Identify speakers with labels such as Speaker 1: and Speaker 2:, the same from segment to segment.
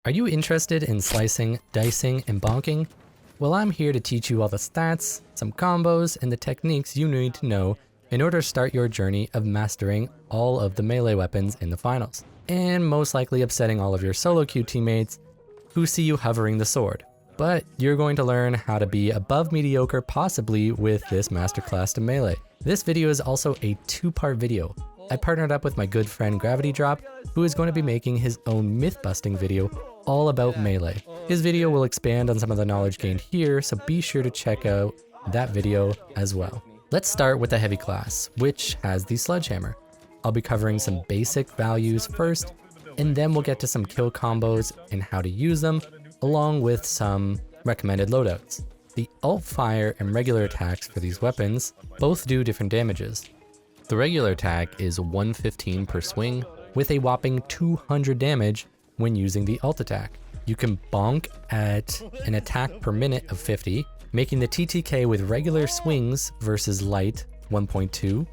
Speaker 1: Are you interested in slicing, dicing, and bonking? Well, I'm here to teach you all the stats, some combos, and the techniques you need to know in order to start your journey of mastering all of the melee weapons in the finals, and most likely upsetting all of your solo queue teammates who see you hovering the sword. But you're going to learn how to be above mediocre possibly with this masterclass to melee. This video is also a two-part video. I partnered up with my good friend Gravity Drop, who is going to be making his own myth-busting video all about melee. His video will expand on some of the knowledge gained here, so be sure to check out that video as well. Let's start with the heavy class, which has the Sledgehammer. I'll be covering some basic values first, and then we'll get to some kill combos and how to use them, along with some recommended loadouts. The alt fire and regular attacks for these weapons both do different damages. The regular attack is 115 per swing, with a whopping 200 damage when using the alt attack. You can bonk at an attack per minute of 50, making the TTK with regular swings versus light 1.2,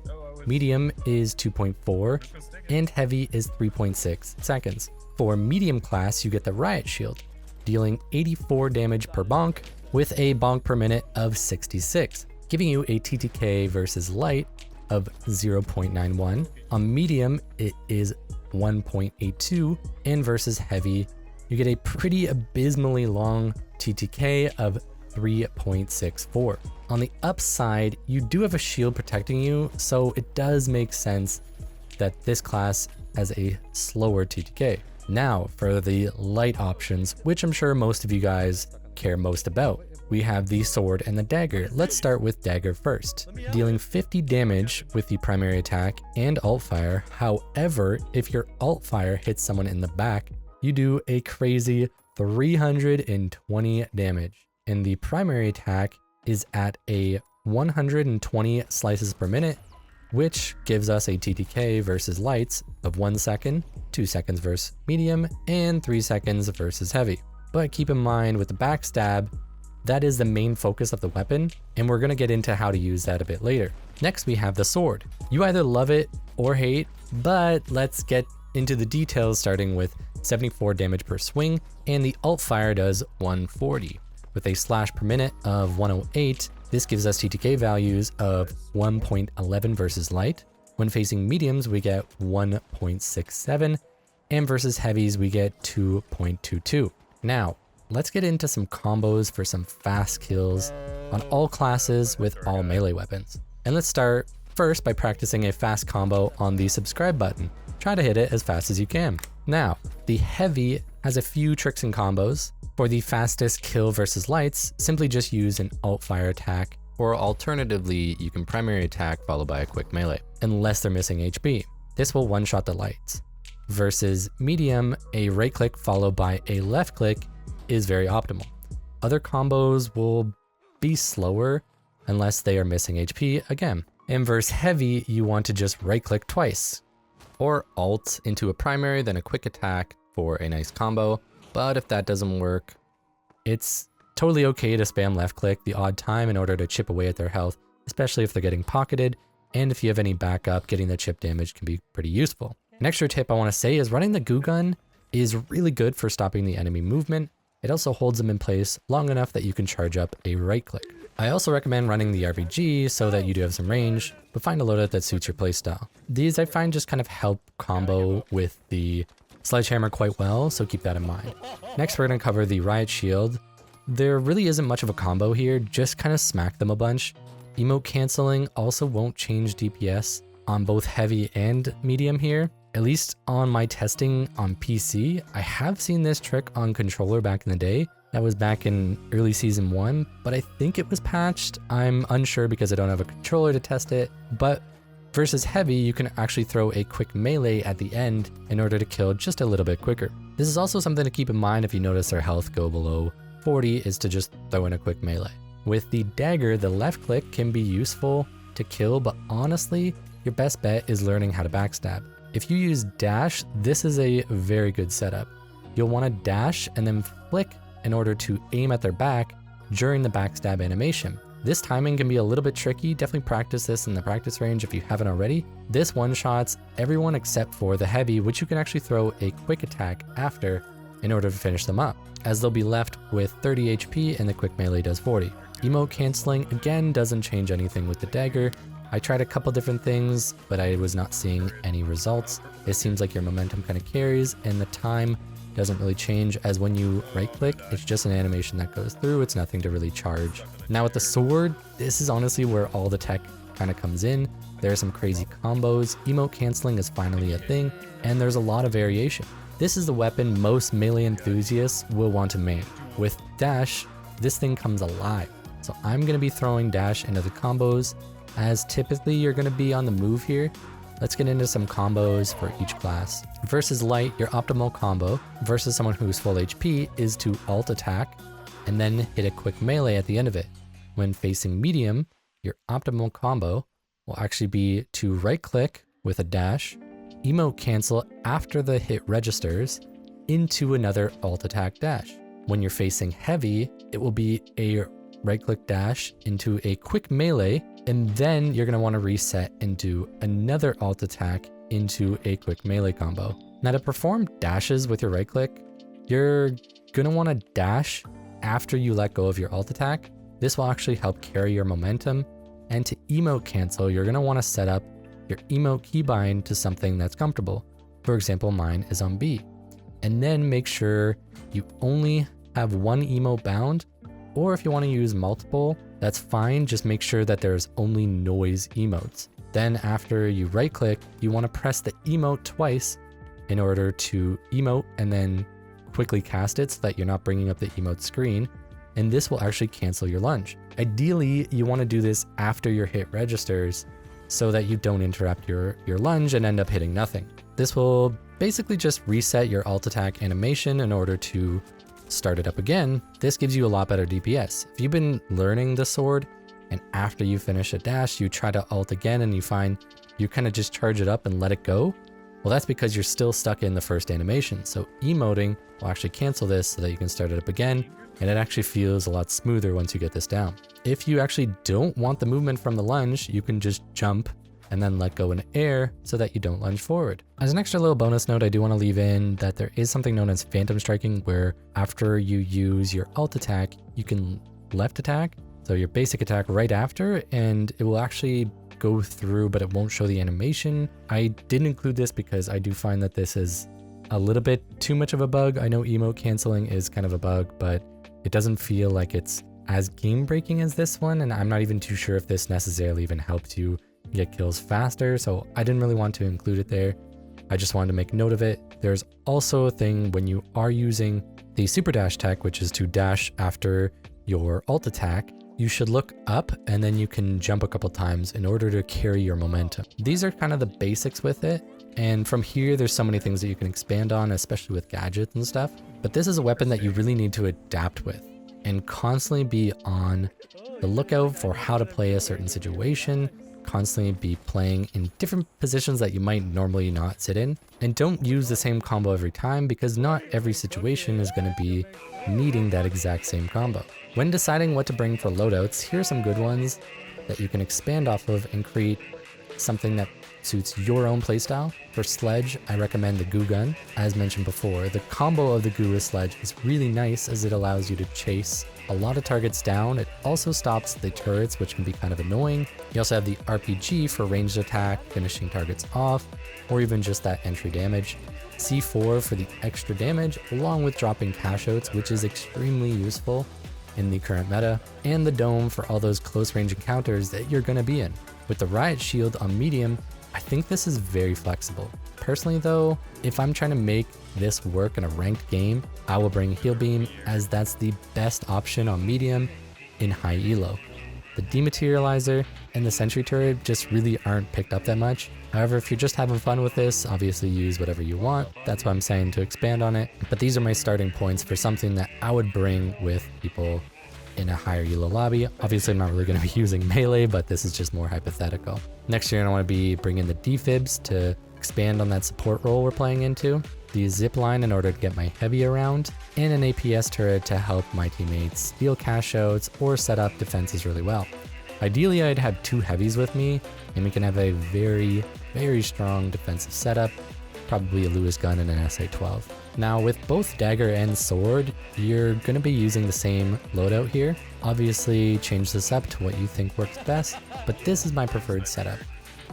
Speaker 1: medium is 2.4, and heavy is 3.6 seconds. For medium class, you get the Riot Shield, dealing 84 damage per bonk with a bonk per minute of 66, giving you a TTK versus light of 0.91. On medium, it is 1.82, and versus heavy, you get a pretty abysmally long TTK of 3.64. On the upside, you do have a shield protecting you, so it does make sense that this class has a slower TTK. Now for the light options, which I'm sure most of you guys care most about. We have the sword and the dagger. Let's start with dagger first, dealing 50 damage with the primary attack and alt fire. However, if your alt fire hits someone in the back, you do a crazy 320 damage. And the primary attack is at a 120 slices per minute, which gives us a TTK versus lights of 1 second, 2 seconds versus medium, and 3 seconds versus heavy. But keep in mind with the backstab, that is the main focus of the weapon, and we're gonna get into how to use that a bit later. Next, we have the sword. You either love it or hate, but let's get into the details, starting with 74 damage per swing, and the alt fire does 140. With a slash per minute of 108, this gives us TTK values of 1.11 versus light. When facing mediums, we get 1.67, and versus heavies, we get 2.22. Now, let's get into some combos for some fast kills on all classes with all melee weapons. And let's start first by practicing a fast combo on the subscribe button. Try to hit it as fast as you can. Now, the heavy has a few tricks and combos. For the fastest kill versus lights, simply just use an alt fire attack, or alternatively, you can primary attack followed by a quick melee, unless they're missing HP. This will one-shot the lights. Versus medium, a right click followed by a left click is very optimal. Other combos will be slower unless they are missing HP again. And versus heavy, you want to just right click twice, or alt into a primary, then a quick attack for a nice combo. But if that doesn't work, it's totally okay to spam left click the odd time in order to chip away at their health, especially if they're getting pocketed. And if you have any backup, getting the chip damage can be pretty useful. An extra tip I want to say is running the goo gun is really good for stopping the enemy movement. It also holds them in place long enough that you can charge up a right click. I also recommend running the RBG so that you do have some range, but find a loadout that suits your playstyle. These I find just kind of help combo with the Sledgehammer quite well, so keep that in mind. Next, we're going to cover the Riot Shield. There really isn't much of a combo here, just kind of smack them a bunch. Emote canceling also won't change DPS on both heavy and medium here. At least on my testing on PC, I have seen this trick on controller back in the day. That was back in early season 1, but I think it was patched. I'm unsure because I don't have a controller to test it, but versus heavy, you can actually throw a quick melee at the end in order to kill just a little bit quicker. This is also something to keep in mind if you notice their health go below 40, is to just throw in a quick melee. With the dagger, the left click can be useful to kill, but honestly, your best bet is learning how to backstab. If you use dash, this is a very good setup. You'll want to dash and then flick in order to aim at their back during the backstab animation. This timing can be a little bit tricky. Definitely practice this in the practice range if you haven't already. This one-shots everyone except for the heavy, which you can actually throw a quick attack after in order to finish them up, as they'll be left with 30 HP and the quick melee does 40. Emote canceling again doesn't change anything with the dagger. I tried a couple different things, but I was not seeing any results. It seems like your momentum kind of carries and the time doesn't really change, as when you right click, it's just an animation that goes through. It's nothing to really charge. Now with the sword, this is honestly where all the tech kind of comes in. There are some crazy combos. Emote canceling is finally a thing, and there's a lot of variation. This is the weapon most melee enthusiasts will want to main. With dash, this thing comes alive. So I'm going to be throwing dash into the combos, as typically you're going to be on the move here. Let's get into some combos for each class. Versus light, your optimal combo versus someone who's full HP is to alt attack and then hit a quick melee at the end of it. When facing medium, your optimal combo will actually be to right click with a dash, emote cancel after the hit registers into another alt attack dash. When you're facing heavy, it will be a right click dash into a quick melee, and then you're going to want to reset and do another alt attack into a quick melee combo. Now to perform dashes with your right click, you're going to want to dash after you let go of your alt attack. This will actually help carry your momentum. And to emote cancel, you're going to want to set up your emote keybind to something that's comfortable. For example, mine is on B. And then make sure you only have one emote bound, or if you want to use multiple, that's fine. Just make sure that there's only noise emotes. Then after you right click, you want to press the emote twice in order to emote and then quickly cast it so that you're not bringing up the emote screen. And this will actually cancel your lunge. Ideally, you want to do this after your hit registers so that you don't interrupt your lunge and end up hitting nothing. This will basically just reset your alt attack animation in order to start it up again. This gives you a lot better DPS. If you've been learning the sword and after you finish a dash, you try to alt again and you find you kind of just charge it up and let it go, well, that's because you're still stuck in the first animation. So emoting will actually cancel this so that you can start it up again, and it actually feels a lot smoother once you get this down. If you actually don't want the movement from the lunge, you can just jump and then let go in air so that you don't lunge forward. As an extra little bonus note, I do want to leave in that there is something known as phantom striking, where after you use your alt attack, you can left attack, so your basic attack right after, and it will actually go through, but it won't show the animation. I didn't include this because I do find that this is a little bit too much of a bug. I know emote canceling is kind of a bug, but it doesn't feel like it's as game breaking as this one, and I'm not even too sure if this necessarily even helped you get kills faster, so I didn't really want to include it there. I just wanted to make note of it. There's also a thing when you are using the super dash tech, which is to dash after your alt attack, you should look up and then you can jump a couple times in order to carry your momentum. These are kind of the basics with it, and from here there's so many things that you can expand on, especially with gadgets and stuff. But this is a weapon that you really need to adapt with and constantly be on the lookout for how to play a certain situation, constantly be playing in different positions that you might normally not sit in, and don't use the same combo every time, because not every situation is going to be needing that exact same combo. When deciding what to bring for loadouts, here are some good ones that you can expand off of and create something that suits your own playstyle. For Sledge, I recommend the Goo Gun. As mentioned before, the combo of the Goo with Sledge is really nice as it allows you to chase a lot of targets down. It also stops the turrets, which can be kind of annoying. You also have the RPG for ranged attack, finishing targets off, or even just that entry damage. C4 for the extra damage, along with dropping cash outs, which is extremely useful in the current meta, and the Dome for all those close range encounters that you're going to be in. With the Riot Shield on medium, I think this is very flexible. Personally though, if I'm trying to make this work in a ranked game, I will bring Heal Beam, as that's the best option on medium in high elo. The Dematerializer and the Sentry Turret just really aren't picked up that much. However, if you're just having fun with this, obviously use whatever you want. That's why I'm saying to expand on it. But these are my starting points for something that I would bring with people in a higher elo lobby. Obviously, I'm not really going to be using melee, but this is just more hypothetical. Next year, I want to be bringing the defibs to expand on that support role we're playing into, the zip line in order to get my heavy around, and an APS turret to help my teammates steal cash outs or set up defenses really well. Ideally, I'd have 2 heavies with me, and we can have a very, very strong defensive setup, probably a Lewis gun and an SA-12. Now with both dagger and sword, you're going to be using the same loadout here. Obviously change this up to what you think works best, but this is my preferred setup.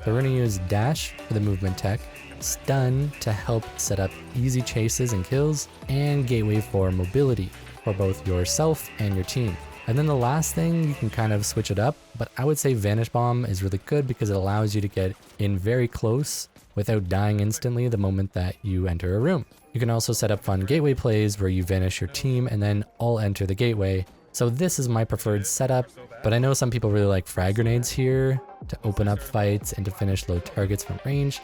Speaker 1: So we're going to use dash for the movement tech, stun to help set up easy chases and kills, and gateway for mobility for both yourself and your team. And then the last thing, you can kind of switch it up, but I would say Vanish Bomb is really good because it allows you to get in very close without dying instantly the moment that you enter a room. You can also set up fun gateway plays where you vanish your team and then all enter the gateway. So this is my preferred setup, but I know some people really like frag grenades here to open up fights and to finish low targets from range.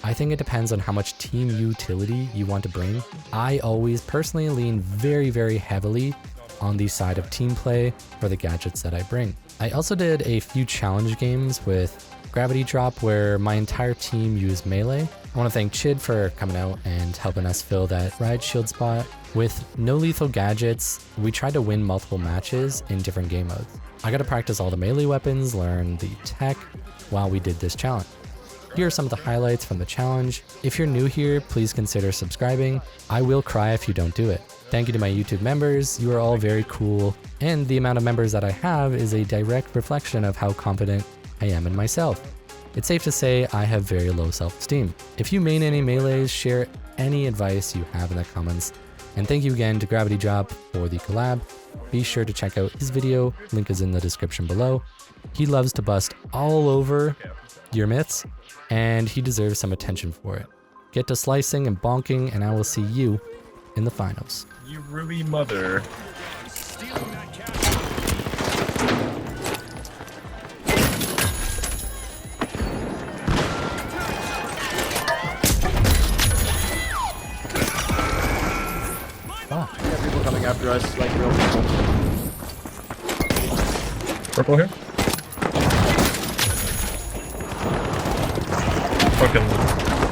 Speaker 1: I think it depends on how much team utility you want to bring. I always personally lean very heavily on the side of team play for the gadgets that I bring. I also did a few challenge games with Gravity Drop where my entire team used melee. I want to thank Chid for coming out and helping us fill that Riot shield spot. With no lethal gadgets, we tried to win multiple matches in different game modes. I got to practice all the melee weapons, learn the tech while we did this challenge. Here are some of the highlights from the challenge. If you're new here, please consider subscribing. I will cry if you don't do it. Thank you to my YouTube members, you are all very cool, and the amount of members that I have is a direct reflection of how confident I am in myself. It's safe to say I have very low self-esteem. If you main any melees, share any advice you have in the comments. And thank you again to Gravity Drop for the collab. Be sure to check out his video, link is in the description below. He loves to bust all over your myths, and he deserves some attention for it. Get to slicing and bonking, and I will see you in the finals.
Speaker 2: You Ruby mother.
Speaker 1: Oh.
Speaker 3: We have people coming after us, like real people.
Speaker 2: Purple here? Fucking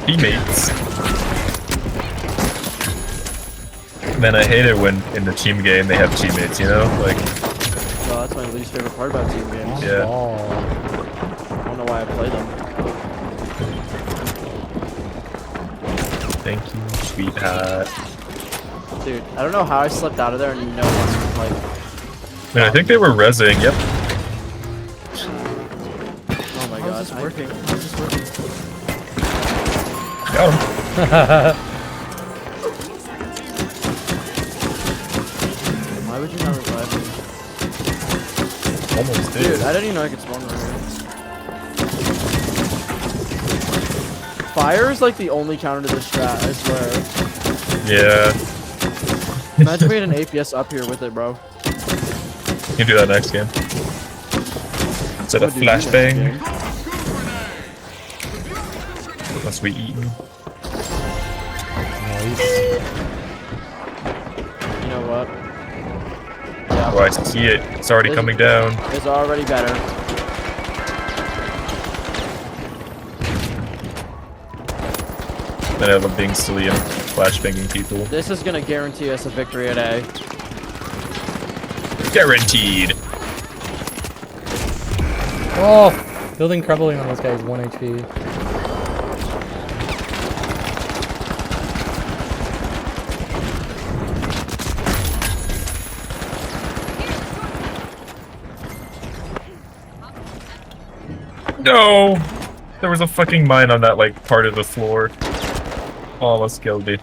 Speaker 2: teammates. Man, I hate it when in the team game they have teammates, you know? Like,
Speaker 3: No, that's my least favorite part about team games.
Speaker 2: yeah.
Speaker 3: I don't know why I play them.
Speaker 2: Thank you, sweetheart.
Speaker 3: Dude, I don't know how I slipped out of there and no one's like...
Speaker 2: Man, I think they were rezzing, yep.
Speaker 3: Oh my god.
Speaker 4: How's this working? How's this working?
Speaker 2: Got him.
Speaker 3: Why would you not revive me?
Speaker 2: Almost did.
Speaker 3: Dude, I didn't even know I could spawn right here. Fire is like the only counter to this strat, I swear.
Speaker 2: Yeah.
Speaker 3: Imagine we had an APS up here with it, bro.
Speaker 2: You can do that next game. Instead of flashbang. Unless we eat.
Speaker 1: Nice.
Speaker 3: You know what?
Speaker 2: Oh, I see it. It's already coming down.
Speaker 3: It's already better.
Speaker 2: Then I love being silly and flashbanging people.
Speaker 3: This is gonna guarantee us a victory at A.
Speaker 2: Guaranteed.
Speaker 1: Oh! Building crumbling on this guy's 1 HP.
Speaker 2: No! There was a fucking mine on that, like, part of the floor. Oh, let's kill me.